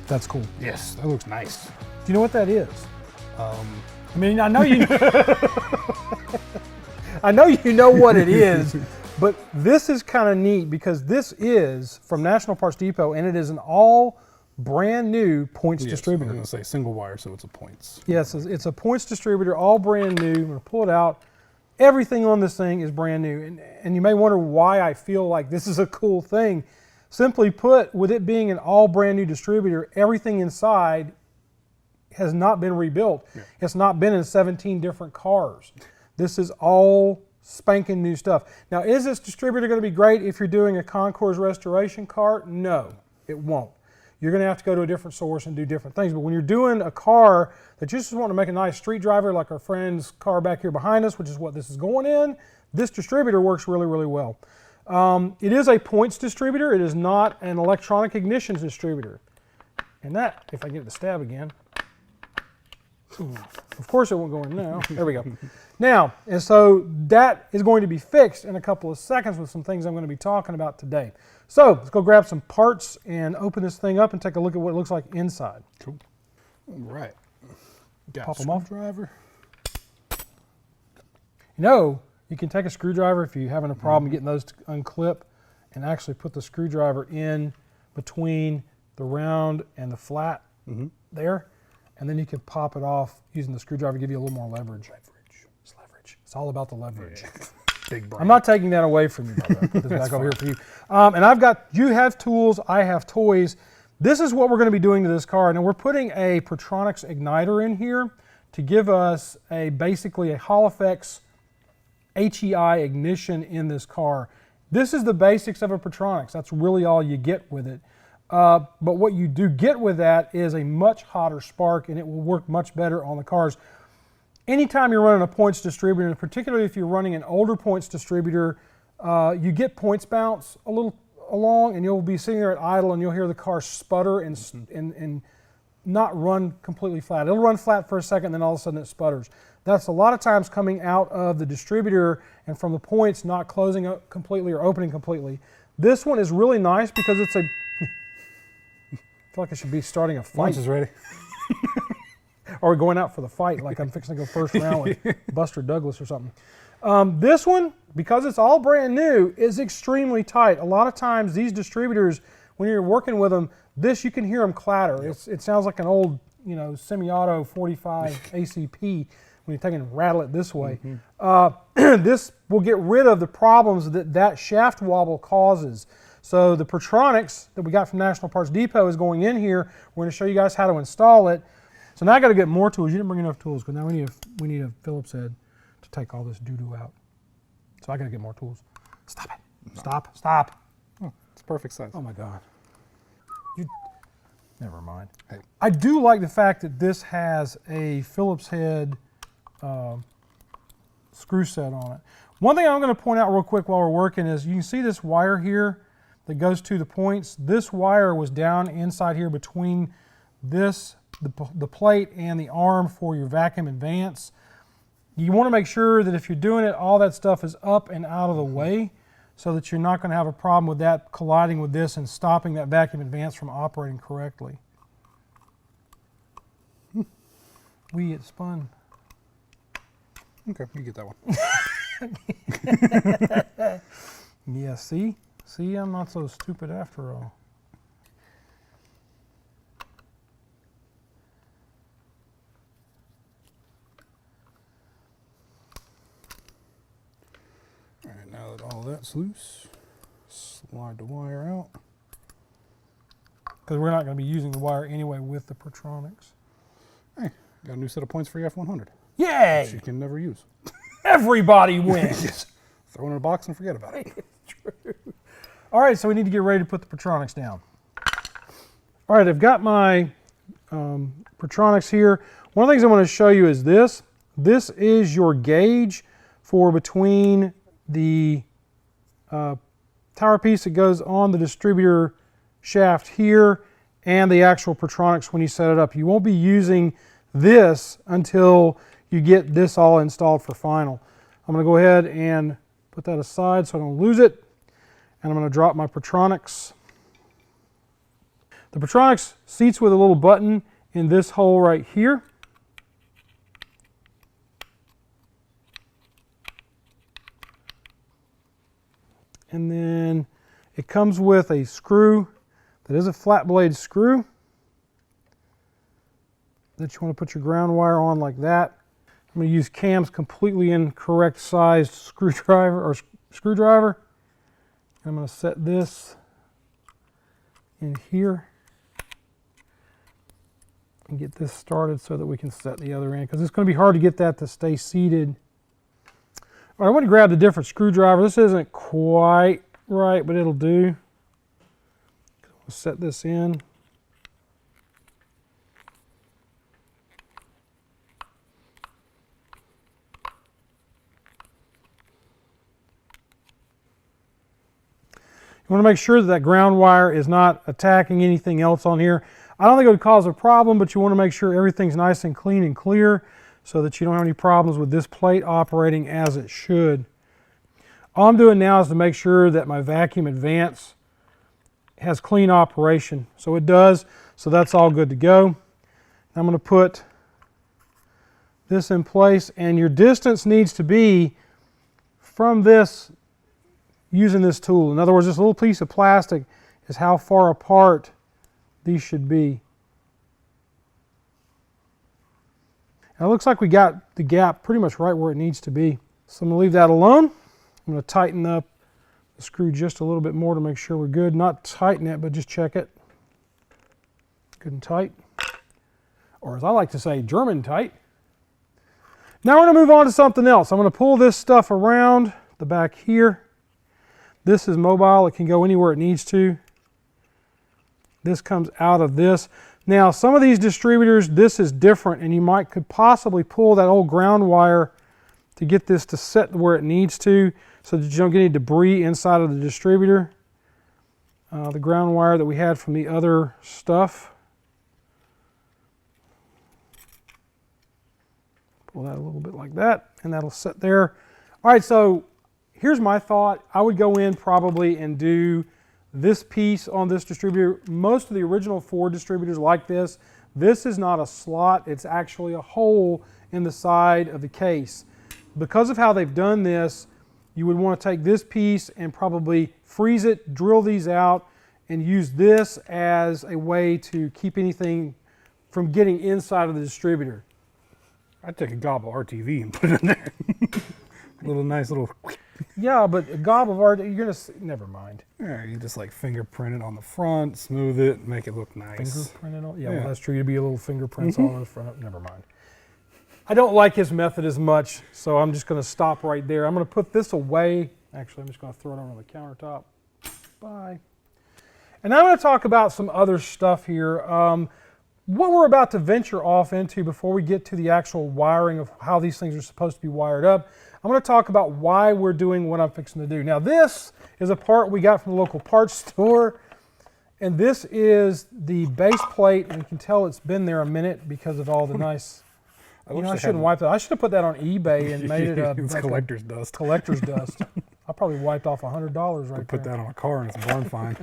That's cool. Yes, that looks nice. Do you know what that is? I mean, I know you I know you know what it is, but this is kind of neat because this is from National Parts Depot, and it is an all brand new points distributor. I'm going to say single wire, so it's a points. Yes, it's a points distributor, all brand new. I'm going to pull it out. Everything on this thing is brand new, and you may wonder why I feel like this is a cool thing. Simply put, with it being an all brand new distributor, everything inside has not been rebuilt. Yeah. It's not been in 17 different cars. This is all spanking new stuff. Now, is this distributor going to be great if you're doing a Concours restoration car? No, it won't. You're going to have to go to a different source and do different things. But when you're doing a car that you just want to make a nice street driver, like our friend's car back here behind us, which is what this is going in, this distributor works really, really well. It is a points distributor. It is not an electronic ignition distributor. And that, if I get it to stab again, of course it won't go in now. There we go. Now, and so that is going to be fixed in a couple of seconds with some things I'm going to be talking about today. So let's go grab some parts and open this thing up and take a look at what it looks like inside. Cool. All right. Got Pop them off. Screwdriver. You know, you can take a screwdriver if you're having a problem getting those to unclip and actually put the screwdriver in between the round and the flat there. And then you can pop it off using the screwdriver to give you a little more leverage. It's leverage. It's all about the leverage. Yeah. Big brain. I'm not taking that away from you, by the way. Put this back over here for you. And you have tools, I have toys. This is what we're going to be doing to this car. Now we're putting a Pertronix Ignitor in here to give us basically a Hall Effects HEI ignition in this car. This is the basics of a Pertronix. That's really all you get with it. But what you do get with that is a much hotter spark, and it will work much better on the cars. Anytime you're running a points distributor, and particularly if you're running an older points distributor, you get points bounce a little along, and you'll be sitting there at idle, and you'll hear the car sputter and not run completely flat. It'll run flat for a second, then all of a sudden it sputters. That's a lot of times coming out of the distributor and from the points not closing up completely or opening completely. This one is really nice because it's a... I feel like I should be starting a fight. Lunch is ready. Or going out for the fight, like I'm fixing to go first round with Buster Douglas or something. This one, because it's all brand new, is extremely tight. A lot of times these distributors, when you're working with them, you can hear them clatter. Yep. It sounds like an old, semi-auto 45 ACP when you take and rattle it this way. This will get rid of the problems that shaft wobble causes. So the Pertronix that we got from National Parts Depot is going in here. We're going to show you guys how to install it. So now I got to get more tools. You didn't bring enough tools because now we need a Phillips head to take all this doo-doo out. So I got to get more tools. Stop it. No. Stop. Oh, it's perfect size. Oh my God. Never mind. Hey. I do like the fact that this has a Phillips head screw set on it. One thing I'm going to point out real quick while we're working is you can see this wire here that goes to the points. This wire was down inside here between the plate and the arm for your vacuum advance. You want to make sure that if you're doing it, all that stuff is up and out of the way so that you're not going to have a problem with that colliding with this and stopping that vacuum advance from operating correctly. It spun. Okay, you get that one. Yeah, see, I'm not so stupid after all. All right, now that all that's loose, slide the wire out. Because we're not going to be using the wire anyway with the Pertronix. Hey, got a new set of points for your F100. Yay! Which you can never use. Everybody wins. Just throw it in a box and forget about it. True. All right, so we need to get ready to put the Pertronix down. All right, I've got my Pertronix here. One of the things I want to show you is this. This is your gauge for between the tower piece that goes on the distributor shaft here and the actual Pertronix when you set it up. You won't be using this until you get this all installed for final. I'm going to go ahead and put that aside so I don't lose it. And I'm going to drop my Pertronix. The Pertronix seats with a little button in this hole right here. And then it comes with a screw that is a flat blade screw that you want to put your ground wire on like that. I'm going to use Cam's completely incorrect sized screwdriver. I'm going to set this in here and get this started so that we can set the other end, because it's going to be hard to get that to stay seated. All right, I want to grab the different screwdriver. This isn't quite right, but it'll do. I'll set this in. You want to make sure that that ground wire is not attacking anything else on here. I don't think it would cause a problem, but you want to make sure everything's nice and clean and clear so that you don't have any problems with this plate operating as it should. All I'm doing now is to make sure that my vacuum advance has clean operation. So it does, so that's all good to go. I'm going to put this in place, and your distance needs to be from this using this tool. In other words, this little piece of plastic is how far apart these should be. And it looks like we got the gap pretty much right where it needs to be. So I'm going to leave that alone. I'm going to tighten up the screw just a little bit more to make sure we're good. Not tighten it, but just check it. Good and tight. Or as I like to say, German tight. Now we're going to move on to something else. I'm going to pull this stuff around the back here. This is mobile. It can go anywhere it needs to. This comes out of this. Now, some of these distributors, this is different, and you could possibly pull that old ground wire to get this to set where it needs to so that you don't get any debris inside of the distributor. The ground wire that we had from the other stuff. Pull that a little bit like that, and that'll sit there. All right, so here's my thought. I would go in probably and do this piece on this distributor. Most of the original Ford distributors like this. This is not a slot, it's actually a hole in the side of the case. Because of how they've done this, you would want to take this piece and probably freeze it, drill these out, and use this as a way to keep anything from getting inside of the distributor. I'd take a gobble RTV and put it in there. Little nice little. Yeah, but a gob of art, you're gonna never mind. Yeah, you just like fingerprint it on the front, smooth it, make it look nice. Fingerprint it on? Yeah, well, that's true. You'd be a little fingerprints all on the front. Never mind. I don't like his method as much, so I'm just going to stop right there. I'm going to put this away. Actually, I'm just going to throw it on the countertop. Bye. And now I'm going to talk about some other stuff here. What we're about to venture off into before we get to the actual wiring of how these things are supposed to be wired up, I'm going to talk about why we're doing what I'm fixing to do. Now, this is a part we got from the local parts store, and this is the base plate, and you can tell it's been there a minute because of all the nice... I shouldn't wipe that. I should have put that on eBay and made it like collector's dust. Collector's dust. I probably wiped off $100 right there. Put that on a car and it's barn fine.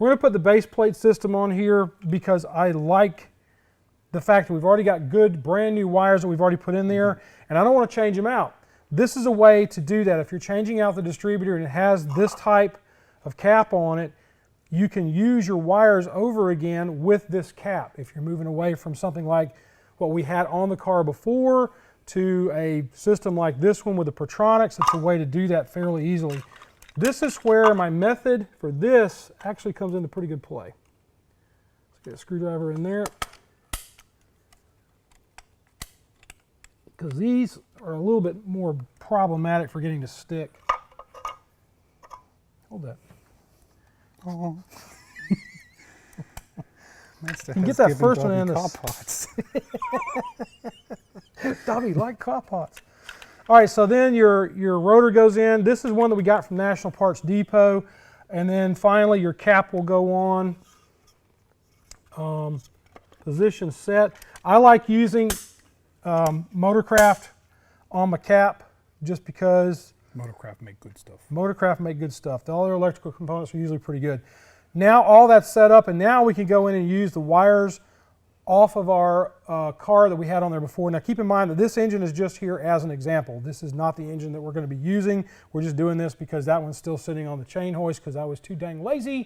We're going to put the base plate system on here because I like the fact that we've already got good brand new wires that we've already put in there, and I don't want to change them out. This is a way to do that. If you're changing out the distributor and it has this type of cap on it, you can use your wires over again with this cap. If you're moving away from something like what we had on the car before to a system like this one with the Pertronix, it's a way to do that fairly easily. This is where my method for this actually comes into pretty good play. Let's get a screwdriver in there. Because these are a little bit more problematic for getting to stick. Hold that. Oh. You can get that first one in the pots. Dobby like cop pots. All right, so then your rotor goes in. This is one that we got from National Parts Depot, and then finally your cap will go on. Position set. I like using Motorcraft on my cap just because Motorcraft make good stuff. Motorcraft make good stuff. All their electrical components are usually pretty good. Now all that's set up, and now we can go in and use the wires off of our car that we had on there before. Now keep in mind that this engine is just here as an example. This is not the engine that we're going to be using. We're just doing this because that one's still sitting on the chain hoist because I was too dang lazy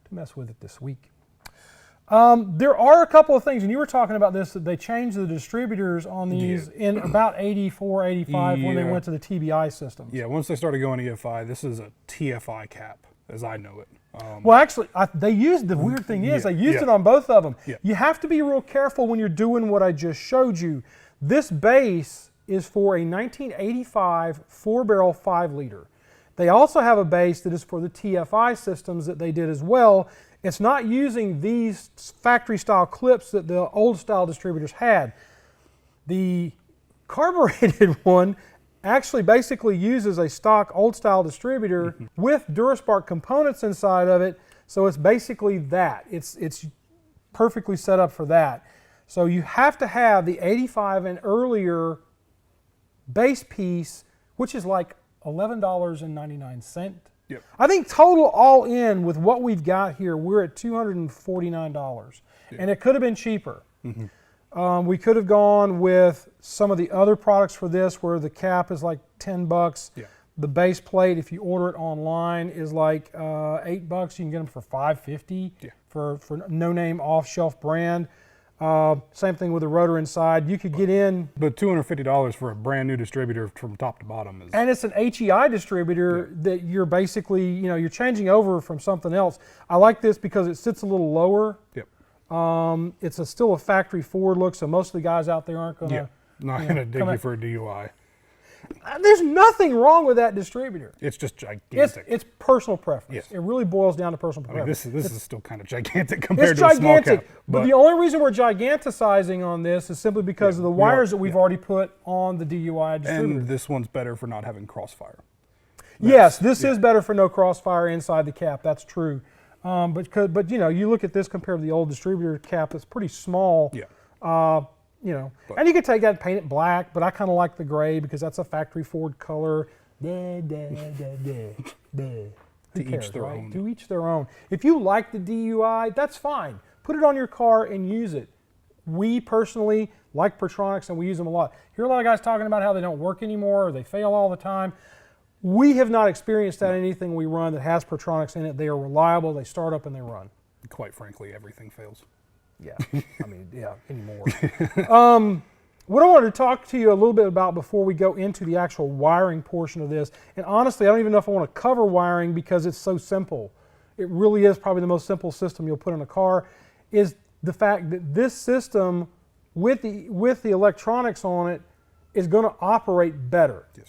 to mess with it this week. There are a couple of things, and you were talking about this, that they changed the distributors on these in about 84, 85 when they went to the TBI systems. Yeah, once they started going EFI, this is a TFI cap, as I know it. Well, actually, they used, the weird thing is, they used it on both of them. Yeah. You have to be real careful when you're doing what I just showed you. This base is for a 1985 4-barrel 5-liter. They also have a base that is for the TFI systems that they did as well. It's not using these factory-style clips that the old-style distributors had. The carbureted one actually basically uses a stock old-style distributor with Duraspark components inside of it, so it's basically that. It's perfectly set up for that. So you have to have the 85 and earlier base piece, which is like $11.99. Yep. I think total all in with what we've got here, we're at $249, and it could have been cheaper. We could have gone with some of the other products for this, where the cap is like $10. Yeah. The base plate, if you order it online, is like $8. You can get them for $5.50 for no-name off-shelf brand. Same thing with the rotor inside. You could get in, But $250 for a brand new distributor from top to bottom is... and it's an HEI distributor that you're basically, you know, you're changing over from something else. I like this because it sits a little lower. Yep. It's still a factory forward look, so most of the guys out there aren't going to... Not going to dig you for a DUI. There's nothing wrong with that distributor. It's just gigantic. It's personal preference. Yes. It really boils down to personal I mean, preference. this is still kind of gigantic compared It's to a small gigantic, cap. but the only reason we're giganticizing on this is simply because of the wires that we've already put on the DUI distributor. And this one's better for not having crossfire. Yes, this is better for no crossfire inside the cap. That's true. But you know, you look at this compared to the old distributor cap that's pretty small. Yeah. You know, and you could take that and paint it black, but I kind of like the gray because that's a factory forward color. Who cares, each their right? own. To each their own. If you like the DUI, that's fine. Put it on your car and use it. We personally like Pertronix and we use them a lot. Hear a lot of guys talking about how they don't work anymore or they fail all the time. We have not experienced that in anything we run that has Pertronix in it. They are reliable, they start up and they run. Quite frankly, everything fails. Yeah, I mean, yeah, anymore. What I wanted to talk to you a little bit about before we go into the actual wiring portion of this, and honestly, I don't even know if I want to cover wiring because it's so simple. It really is probably the most simple system you'll put in a car, is the fact that this system with the electronics on it is going to operate better. Yes.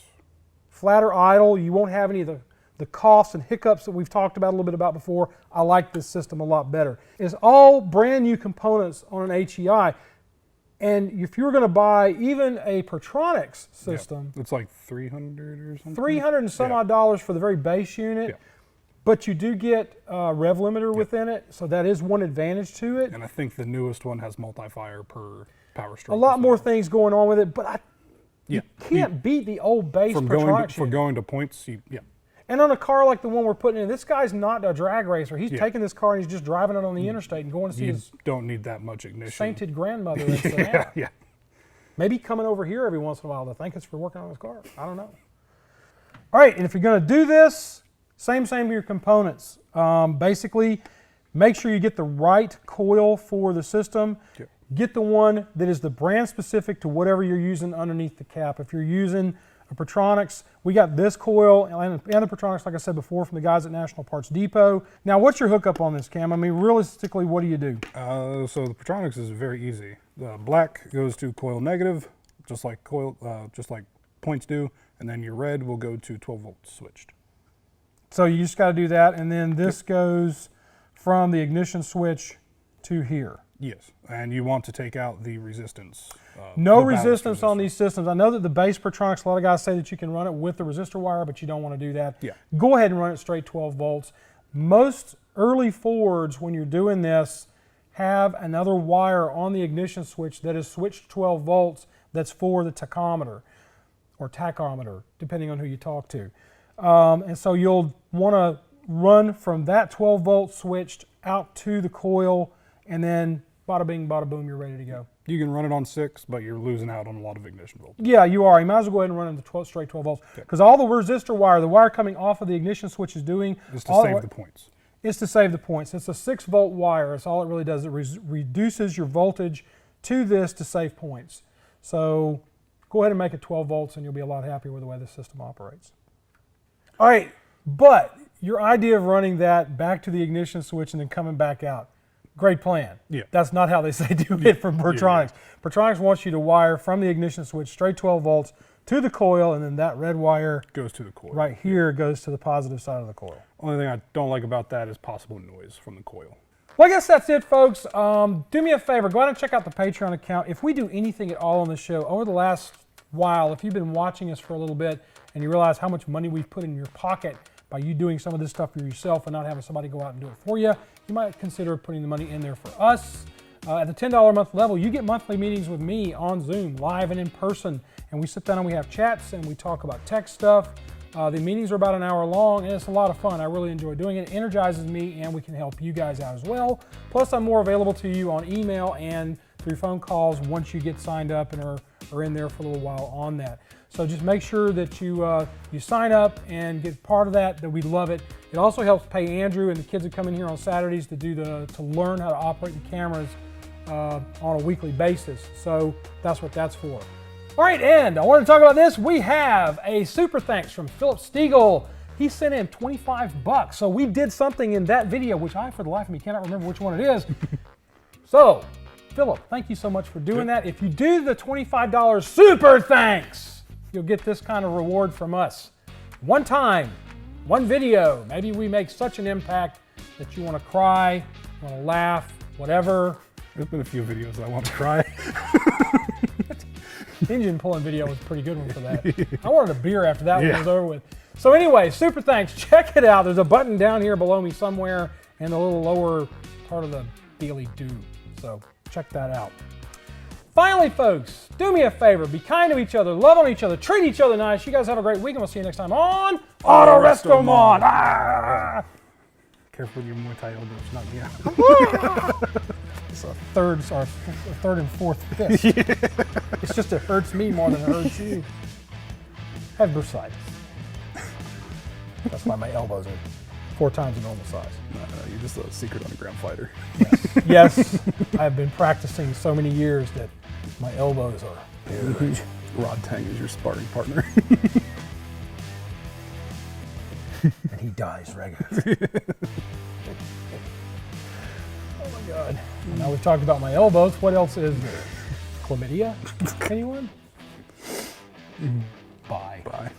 Flatter idle, you won't have any of the coughs and hiccups that we've talked about a little bit about before. I like this system a lot better. It's all brand new components on an HEI. And if you were going to buy even a Pertronix system, it's like $300 or something. $300 and some odd dollars for the very base unit, but you do get a rev limiter within it, so that is one advantage to it. And I think the newest one has multi-fire per power stroke. A lot more things going on with it, but you Yeah. can't beat the old base From Pertronix unit. going to points, And on a car like the one we're putting in, this guy's not a drag racer. He's taking this car and he's just driving it on the interstate and going to see his don't need that much ignition. sainted grandmother in Savannah. Yeah. Maybe coming over here every once in a while to thank us for working on his car. I don't know. All right, and if you're going to do this, same with your components. Basically, make sure you get the right coil for the system. Yep. Get the one that is the brand specific to whatever you're using underneath the cap. If you're using a Pertronix, we got this coil and the Pertronix, like I said before, from the guys at National Parts Depot. Now, what's your hookup on this, Cam? I mean, realistically, what do you do? So the Pertronix is very easy. The black goes to coil negative, just like points do, and then your red will go to 12 volts switched. So you just got to do that, and then this goes from the ignition switch to here. Yes, and you want to take out the resistance. No the ballast resistance on these systems. I know that the base Pertronix, a lot of guys say that you can run it with the resistor wire, but you don't want to do that. Yeah. Go ahead and run it straight 12 volts. Most early Fords, when you're doing this, have another wire on the ignition switch that is switched 12 volts that's for the tachometer or tachometer, depending on who you talk to. And so you'll want to run from that 12 volt switched out to the coil, and then bada bing, bada boom, you're ready to go. You can run it on 6, but you're losing out on a lot of ignition voltage. Yeah, you are. You might as well go ahead and run it to straight 12 volts. Because all the resistor wire, the wire coming off of the ignition switch is doing Is to save the points. It's to save the points. It's a 6 volt wire. That's all it really does. It reduces your voltage to this to save points. So go ahead and make it 12 volts and you'll be a lot happier with the way the system operates. All right, but your idea of running that back to the ignition switch and then coming back out, great plan. Yeah. That's not how they say do it from Pertronix. Pertronix wants you to wire from the ignition switch straight 12 volts to the coil, and then that red wire goes to the coil. Right here goes to the positive side of the coil. Only thing I don't like about that is possible noise from the coil. Well, I guess that's it, folks. Do me a favor. Go ahead and check out the Patreon account. If we do anything at all on the show over the last while, if you've been watching us for a little bit and you realize how much money we've put in your pocket by you doing some of this stuff for yourself and not having somebody go out and do it for you, you might consider putting the money in there for us. At the $10 a month level, you get monthly meetings with me on Zoom, live and in person. And we sit down and we have chats and we talk about tech stuff. The meetings are about an hour long and it's a lot of fun. I really enjoy doing it. It energizes me and we can help you guys out as well. Plus, I'm more available to you on email and through phone calls once you get signed up and are in there for a little while on that. So just make sure that you sign up and get part of that we love it. It also helps pay Andrew and the kids that come in here on Saturdays to learn how to operate the cameras on a weekly basis. So that's what that's for. All right, and I want to talk about this. We have a super thanks from Philip Stiegel. He sent in $25. So we did something in that video, which I, for the life of me, cannot remember which one it is. So, Philip, thank you so much for doing that. If you do the $25 super thanks, you'll get this kind of reward from us. One time, one video. Maybe we make such an impact that you want to cry, you want to laugh, whatever. There's been a few videos I want to cry. Engine pulling video was a pretty good one for that. I wanted a beer after that one was over with. So anyway, super thanks. Check it out. There's a button down here below me somewhere in the little lower part of the daily-do. So check that out. Finally, folks, do me a favor. Be kind to each other. Love on each other. Treat each other nice. You guys have a great week, and we'll see you next time on Autorestomod. Ah! Careful with your Muay Thai elbows, not me. It's a third and fourth fist. It's just it hurts me more than it hurts you. I have bursitis. That's why my elbows are 4 times the normal size. You're just a secret underground fighter. Yes, I've been practicing so many years that my elbows are huge. Rod Tang is your sparring partner. And he dies regularly. Oh my God. Well, now we've talked about my elbows. What else is there? Chlamydia? Anyone? Bye. Bye.